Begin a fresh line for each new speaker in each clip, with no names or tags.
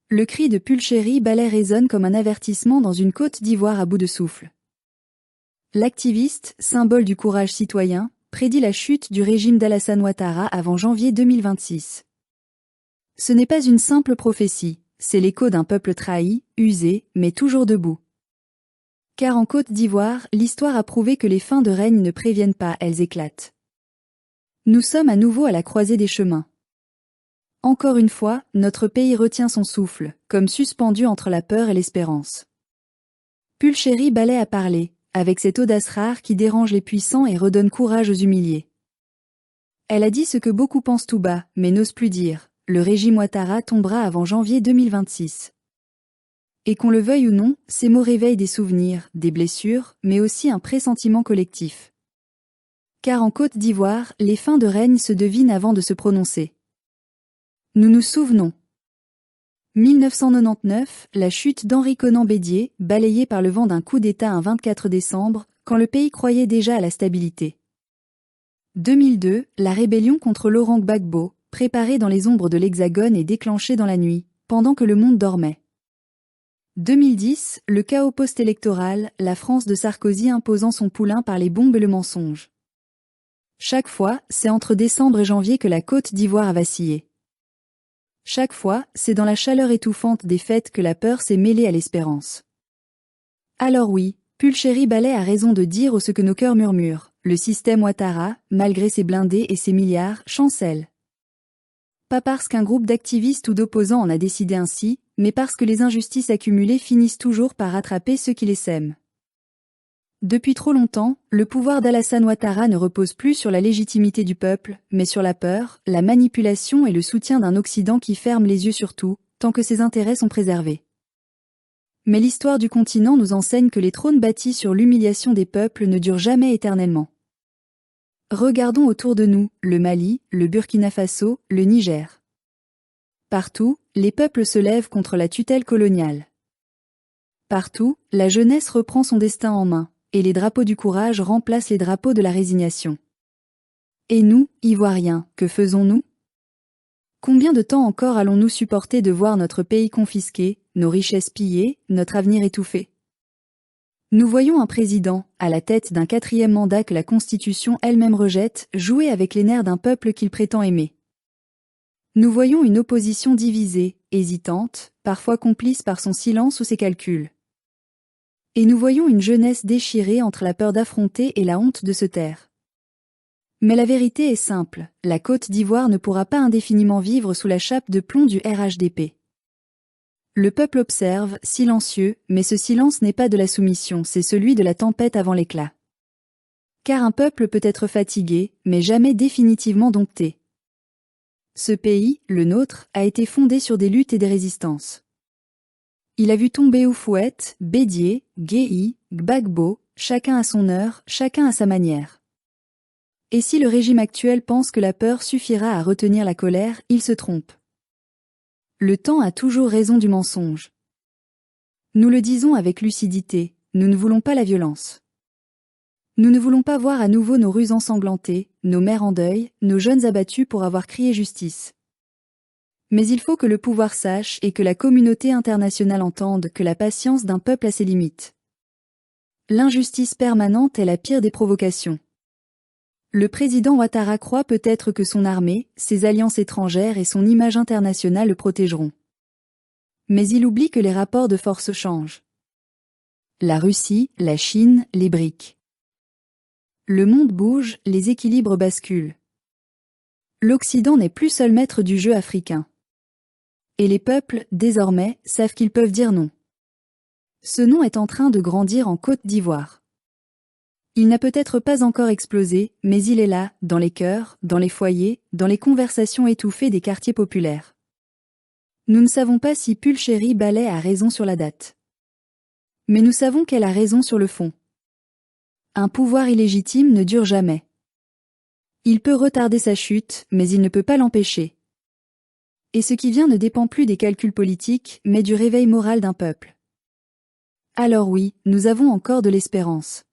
Le cri de Pulchéry Ballet résonne comme un avertissement dans une Côte d'Ivoire à bout de souffle. L'activiste, symbole du courage citoyen, prédit la chute du régime d'Alassane Ouattara avant janvier 2026. Ce n'est pas une simple prophétie, c'est l'écho d'un peuple trahi, usé, mais toujours debout. Car en Côte d'Ivoire, l'histoire a prouvé que les fins de règne ne préviennent pas, elles éclatent. Nous sommes à nouveau à la croisée des chemins. Encore une fois, notre pays retient son souffle, comme suspendu entre la peur et l'espérance. Pulchéry Ballet a parlé, avec cette audace rare qui dérange les puissants et redonne courage aux humiliés. Elle a dit ce que beaucoup pensent tout bas, mais n'osent plus dire, le régime Ouattara tombera avant janvier 2026. Et qu'on le veuille ou non, ces mots réveillent des souvenirs, des blessures, mais aussi un pressentiment collectif. Car en Côte d'Ivoire, les fins de règne se devinent avant de se prononcer. Nous nous souvenons. 1999, la chute d'Henri Konan Bédié, balayée par le vent d'un coup d'État un 24 décembre, quand le pays croyait déjà à la stabilité. 2002, la rébellion contre Laurent Gbagbo, préparée dans les ombres de l'Hexagone et déclenchée dans la nuit, pendant que le monde dormait. 2010, le chaos post-électoral, la France de Sarkozy imposant son poulain par les bombes et le mensonge. Chaque fois, c'est entre décembre et janvier que la Côte d'Ivoire a vacillé. Chaque fois, c'est dans la chaleur étouffante des fêtes que la peur s'est mêlée à l'espérance. Alors oui, Pulchéry Ballet a raison de dire ce que nos cœurs murmurent, le système Ouattara, malgré ses blindés et ses milliards, chancelle. Pas parce qu'un groupe d'activistes ou d'opposants en a décidé ainsi, mais parce que les injustices accumulées finissent toujours par rattraper ceux qui les sèment. Depuis trop longtemps, le pouvoir d'Alassane Ouattara ne repose plus sur la légitimité du peuple, mais sur la peur, la manipulation et le soutien d'un Occident qui ferme les yeux sur tout, tant que ses intérêts sont préservés. Mais l'histoire du continent nous enseigne que les trônes bâtis sur l'humiliation des peuples ne durent jamais éternellement. Regardons autour de nous, le Mali, le Burkina Faso, le Niger. Partout, les peuples se lèvent contre la tutelle coloniale. Partout, la jeunesse reprend son destin en main, et les drapeaux du courage remplacent les drapeaux de la résignation. Et nous, Ivoiriens, que faisons-nous? Combien de temps encore allons-nous supporter de voir notre pays confisqué, nos richesses pillées, notre avenir étouffé? Nous voyons un président, à la tête d'un 4e mandat que la Constitution elle-même rejette, jouer avec les nerfs d'un peuple qu'il prétend aimer. Nous voyons une opposition divisée, hésitante, parfois complice par son silence ou ses calculs. Et nous voyons une jeunesse déchirée entre la peur d'affronter et la honte de se taire. Mais la vérité est simple, la Côte d'Ivoire ne pourra pas indéfiniment vivre sous la chape de plomb du RHDP. Le peuple observe, silencieux, mais ce silence n'est pas de la soumission, c'est celui de la tempête avant l'éclat. Car un peuple peut être fatigué, mais jamais définitivement dompté. Ce pays, le nôtre, a été fondé sur des luttes et des résistances. Il a vu tomber Houphouët, Bédié, Guéhi, Gbagbo, chacun à son heure, chacun à sa manière. Et si le régime actuel pense que la peur suffira à retenir la colère, il se trompe. Le temps a toujours raison du mensonge. Nous le disons avec lucidité, nous ne voulons pas la violence. Nous ne voulons pas voir à nouveau nos rues ensanglantées, nos mères en deuil, nos jeunes abattus pour avoir crié justice. Mais il faut que le pouvoir sache et que la communauté internationale entende que la patience d'un peuple a ses limites. L'injustice permanente est la pire des provocations. Le président Ouattara croit peut-être que son armée, ses alliances étrangères et son image internationale le protégeront. Mais il oublie que les rapports de force changent. La Russie, la Chine, les BRICS. Le monde bouge, les équilibres basculent. L'Occident n'est plus seul maître du jeu africain. Et les peuples, désormais, savent qu'ils peuvent dire non. Ce non est en train de grandir en Côte d'Ivoire. Il n'a peut-être pas encore explosé, mais il est là, dans les cœurs, dans les foyers, dans les conversations étouffées des quartiers populaires. Nous ne savons pas si Pulchéry Ballet a raison sur la date. Mais nous savons qu'elle a raison sur le fond. Un pouvoir illégitime ne dure jamais. Il peut retarder sa chute, mais il ne peut pas l'empêcher. Et ce qui vient ne dépend plus des calculs politiques, mais du réveil moral d'un peuple. Alors oui, nous avons encore de l'espérance.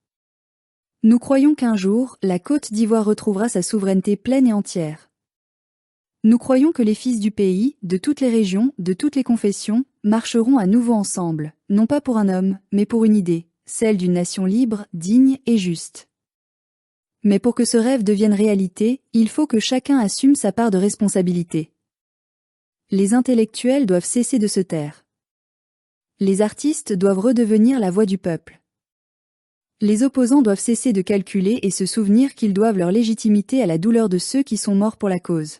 Nous croyons qu'un jour, la Côte d'Ivoire retrouvera sa souveraineté pleine et entière. Nous croyons que les fils du pays, de toutes les régions, de toutes les confessions, marcheront à nouveau ensemble, non pas pour un homme, mais pour une idée, celle d'une nation libre, digne et juste. Mais pour que ce rêve devienne réalité, il faut que chacun assume sa part de responsabilité. Les intellectuels doivent cesser de se taire. Les artistes doivent redevenir la voix du peuple. Les opposants doivent cesser de calculer et se souvenir qu'ils doivent leur légitimité à la douleur de ceux qui sont morts pour la cause.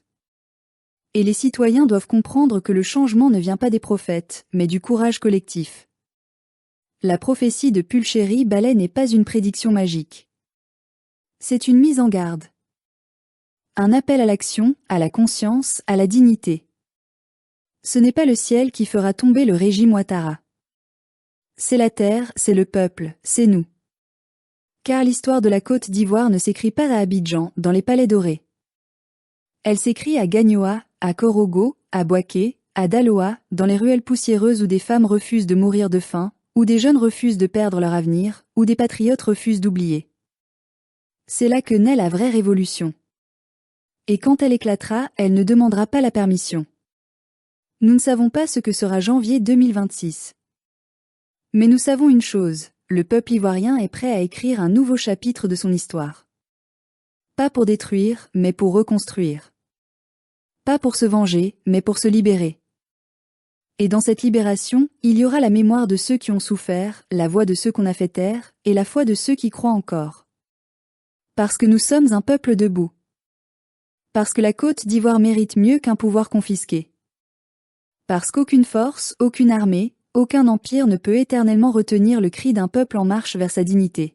Et les citoyens doivent comprendre que le changement ne vient pas des prophètes, mais du courage collectif. La prophétie de Pulchéry-Ballet n'est pas une prédiction magique. C'est une mise en garde. Un appel à l'action, à la conscience, à la dignité. Ce n'est pas le ciel qui fera tomber le régime Ouattara. C'est la terre, c'est le peuple, c'est nous. Car l'histoire de la Côte d'Ivoire ne s'écrit pas à Abidjan, dans les palais dorés. Elle s'écrit à Gagnoa, à Korogo, à Bouaké, à Daloa, dans les ruelles poussiéreuses où des femmes refusent de mourir de faim, où des jeunes refusent de perdre leur avenir, où des patriotes refusent d'oublier. C'est là que naît la vraie révolution. Et quand elle éclatera, elle ne demandera pas la permission. Nous ne savons pas ce que sera janvier 2026. Mais nous savons une chose, le peuple ivoirien est prêt à écrire un nouveau chapitre de son histoire. Pas pour détruire, mais pour reconstruire. Pas pour se venger, mais pour se libérer. Et dans cette libération, il y aura la mémoire de ceux qui ont souffert, la voix de ceux qu'on a fait taire, et la foi de ceux qui croient encore. Parce que nous sommes un peuple debout. Parce que la Côte d'Ivoire mérite mieux qu'un pouvoir confisqué. Parce qu'aucune force, aucune armée, aucun empire ne peut éternellement retenir le cri d'un peuple en marche vers sa dignité.